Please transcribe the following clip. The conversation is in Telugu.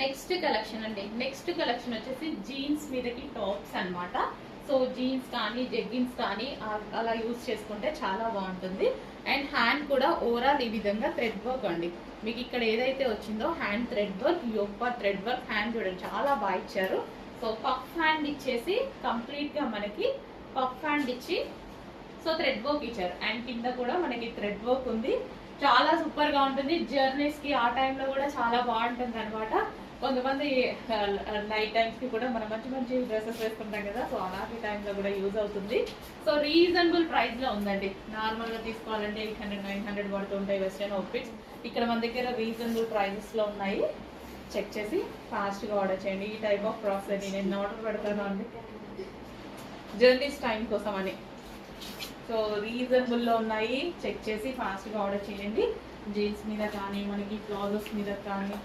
నెక్స్ట్ కలెక్షన్ అండి, నెక్స్ట్ కలెక్షన్ వచ్చేసి జీన్స్ మీదకి టాప్స్ అన్నమాట. సో జీన్స్ కానీ జెగ్గిన్స్ కానీ అలా యూజ్ చేసుకుంటే చాలా బాగుంటుంది. అండ్ హ్యాండ్ కూడా ఓవరాల్ ఈ విధంగా థ్రెడ్ వర్క్ అండి. మీకు ఇక్కడ ఏదైతే వచ్చిందో హ్యాండ్ థ్రెడ్ వర్క్, యోగ థ్రెడ్ వర్క్, హ్యాండ్ చూడండి చాలా బాగా ఇచ్చారు. సో పఫ్ హ్యాండ్ ఇచ్చేసి కంప్లీట్ గా మనకి పఫ్ హ్యాండ్ ఇచ్చి సో థ్రెడ్ వర్క్ ఇచ్చారు. అండ్ కింద కూడా మనకి థ్రెడ్ వర్క్ ఉంది. చాలా సూపర్ గా ఉంటుంది. జర్నీస్ కి ఆ టైంలో కూడా చాలా బాగుంటుంది అనమాట. కొంతమంది నైట్ టైమ్స్ కి కూడా మనం మంచి మంచి డ్రెస్సెస్ వేసుకుంటాం కదా, సో అలాంటి టైంలో కూడా యూజ్ అవుతుంది. సో రీజనబుల్ ప్రైస్ లో ఉందండి. నార్మల్ గా తీసుకోవాలంటే 800 900 పడుతుంటాయి వెస్టర్న్ అవుట్ఫిట్స్. ఇక్కడ మన దగ్గర రీజనబుల్ ప్రైజెస్ లో ఉన్నాయి. చెక్ చేసి ఫాస్ట్ గా ఆర్డర్ చేయండి. ఈ టైప్ ఆఫ్ ఫ్రాక్స్ అని నేను ఆర్డర్ పెడతాను అండి జర్నీస్ టైం కోసం అని. సో రీజనబుల్ లో ఉన్నాయి. చెక్ చేసి ఫాస్ట్ గా ఆర్డర్ చేయండి. జీన్స్ మీద కానీ మనకి బ్లౌజెస్ మీద కానీ